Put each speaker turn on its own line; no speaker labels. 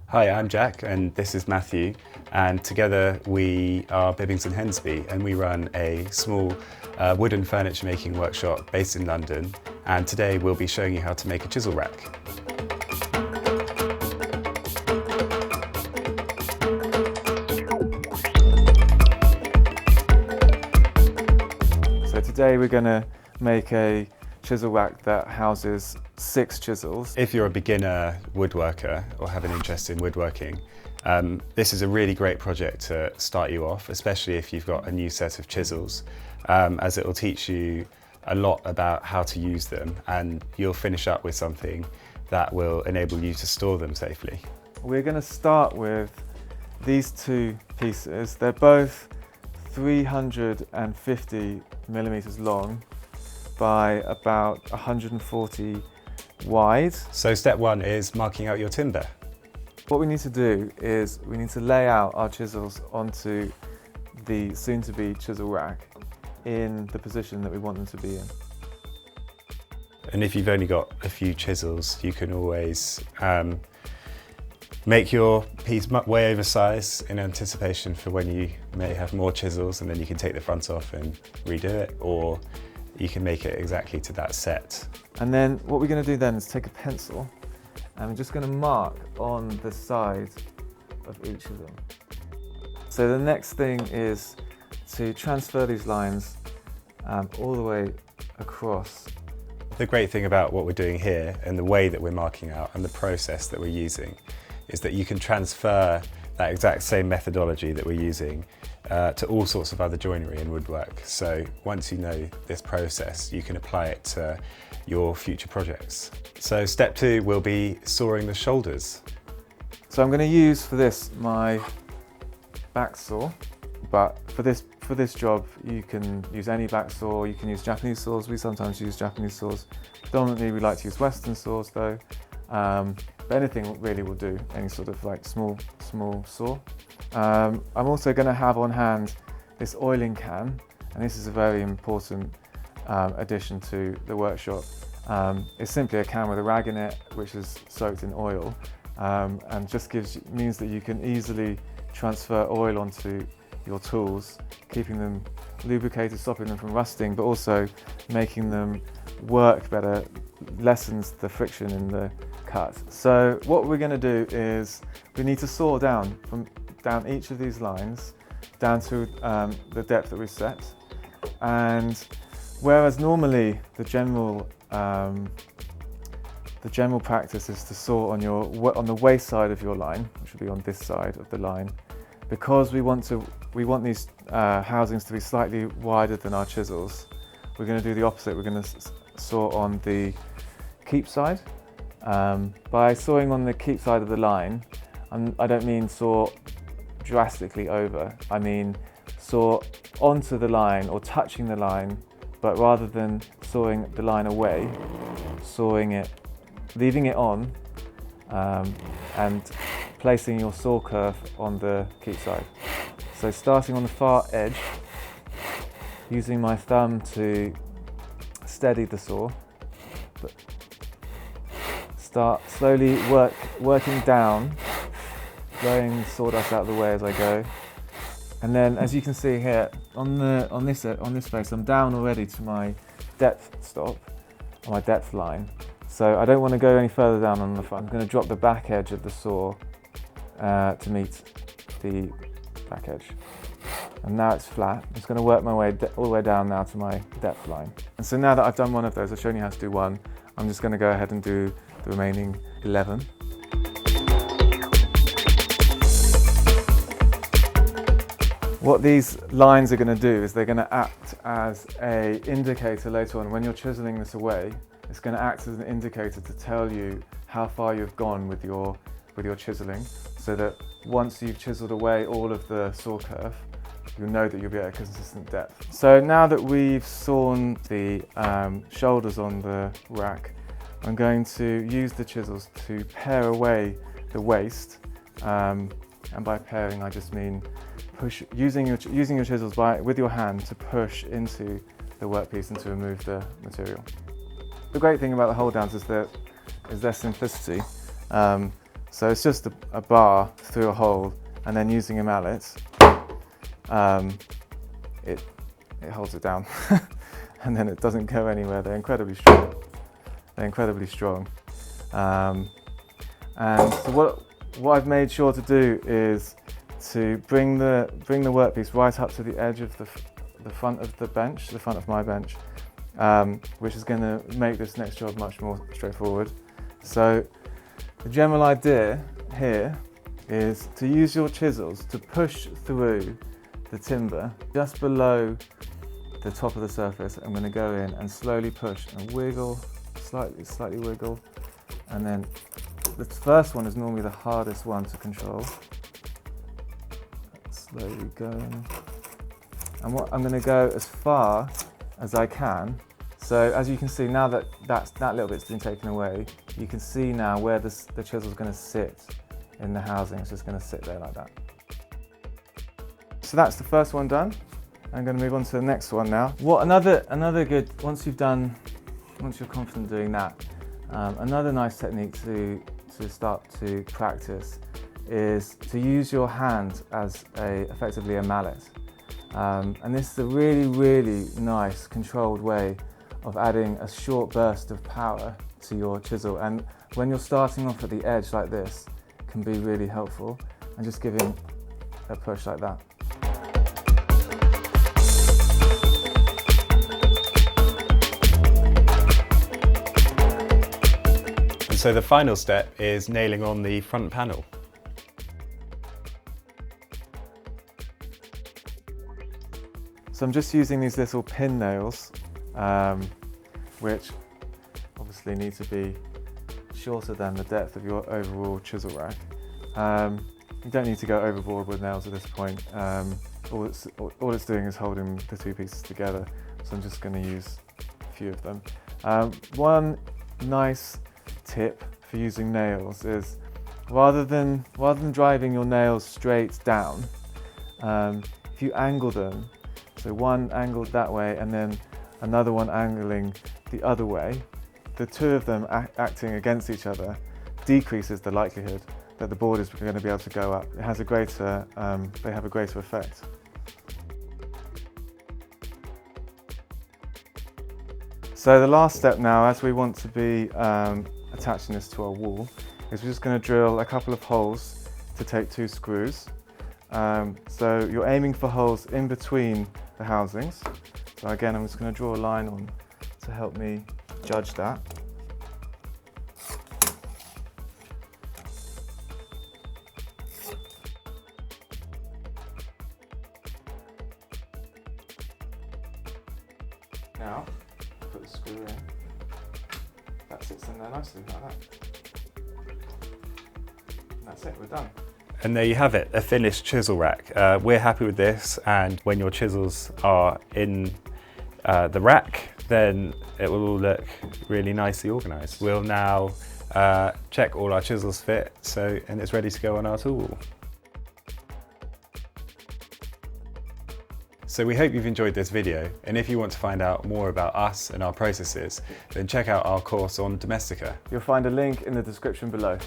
Hi, I'm Jack and this is Matthew, and together we are Bibbings and Hensby, and we run a small wooden furniture making workshop based in London, and today we'll be showing you how to make a chisel rack.
So today we're going to make a chisel rack that houses 6 chisels.
If you're a beginner woodworker or have an interest in woodworking, this is a really great project to start you off, especially if you've got a new set of chisels, as it will teach you a lot about how to use them, and you'll finish up with something that will enable you to store them safely.
We're going to start with these 2 pieces. They're both 350 millimeters long by about 140 wide.
So step 1 is marking out your timber.
What we need to do is we need to lay out our chisels onto the soon-to-be chisel rack in the position that we want them to be in.
And if you've only got a few chisels, you can always make your piece way oversized in anticipation for when you may have more chisels, and then you can take the front off and redo it, or you can make it exactly to that set.
And then what we're going to do then is take a pencil and we're just going to mark on the side of each of them. So the next thing is to transfer these lines all the way across.
The great thing about what we're doing here and the way that we're marking out and the process that we're using is that you can transfer that exact same methodology that we're using to all sorts of other joinery and woodwork. So once you know this process, you can apply it to your future projects. So step 2 will be sawing the shoulders.
So I'm going to use for this my back saw, but for this job you can use any back saw, you can use Japanese saws. We sometimes use Japanese saws. Predominantly we like to use Western saws though, but anything really will do, any sort of like small saw. I'm also going to have on hand this oiling can, and this is a very important addition to the workshop. It's simply a can with a rag in it which is soaked in oil, and just means that you can easily transfer oil onto your tools, keeping them lubricated, stopping them from rusting, but also making them work better, lessens the friction in the cut. So what we're going to do is we need to saw down each of these lines down to the depth that we've set, and whereas normally the general practice is to saw on the waist side of your line, which will be on this side of the line, because we want these housings to be slightly wider than our chisels. We're going to do the opposite. We're going to saw on the keep side. By sawing on the keep side of the line, I don't mean saw drastically over. I mean saw onto the line or touching the line, but rather than sawing the line away, sawing it, leaving it on, and placing your saw kerf on the keep side. So starting on the far edge, using my thumb to steady the saw, but start slowly working down, blowing sawdust out of the way as I go. And then, as you can see here, on this face, I'm down already to my depth stop, on my depth line. So I don't want to go any further down on the front. I'm going to drop the back edge of the saw to meet the back edge. And now it's flat. I'm just going to work my way all the way down now to my depth line. And so now that I've done one of those, I've shown you how to do one, I'm just going to go ahead and do the remaining 11. What these lines are going to do is they're going to act as an indicator later on. When you're chiseling this away, it's going to act as an indicator to tell you how far you've gone with your chiseling, so that once you've chiseled away all of the saw kerf, you'll know that you'll be at a consistent depth. So now that we've sawn the shoulders on the rack, I'm going to use the chisels to pare away the waist, and by paring I just mean using your chisels with your hand to push into the workpiece and to remove the material. The great thing about the hold downs is their simplicity. So it's just a bar through a hole, and then using a mallet, it holds it down, and then it doesn't go anywhere. They're incredibly strong. And so what I've made sure to do is to bring the workpiece right up to the edge of the front of the bench, the front of my bench, which is going to make this next job much more straightforward. So the general idea here is to use your chisels to push through the timber just below the top of the surface. I'm going to go in and slowly push and wiggle, slightly wiggle, and then the first one is normally the hardest one to control. Slowly going, and I'm going to go as far as I can. So as you can see, now that little bit's been taken away, you can see now where the chisel's going to sit in the housing. It's just going to sit there like that. So that's the first one done. I'm going to move on to the next one now. Another good, once you're confident doing that, another nice technique to start to practice is to use your hand as effectively a mallet. And this is a really, really nice controlled way of adding a short burst of power to your chisel. And when you're starting off at the edge like this, it can be really helpful. And just giving a push like that.
And so the final step is nailing on the front panel.
So I'm just using these little pin nails, which obviously need to be shorter than the depth of your overall chisel rack. You don't need to go overboard with nails at this point. All it's doing is holding the two pieces together. So I'm just going to use a few of them. One nice tip for using nails is rather than driving your nails straight down, if you angle them, so one angled that way and then another one angling the other way, the two of them acting against each other decreases the likelihood that the board is going to be able to go up. It has they have a greater effect. So the last step now, as we want to be attaching this to our wall, is we're just going to drill a couple of holes to take 2 screws. So you're aiming for holes in between the housings. So again, I'm just going to draw a line on to help me judge that. Now, put the screw in. That sits in there nicely like that. And that's it, we're done.
And there you have it, a finished chisel rack. We're happy with this, and when your chisels are in the rack, then it will all look really nicely organised. We'll now check all our chisels fit, and it's ready to go on our tool wall. So we hope you've enjoyed this video, and if you want to find out more about us and our processes, then check out our course on Domestika.
You'll find a link in the description below.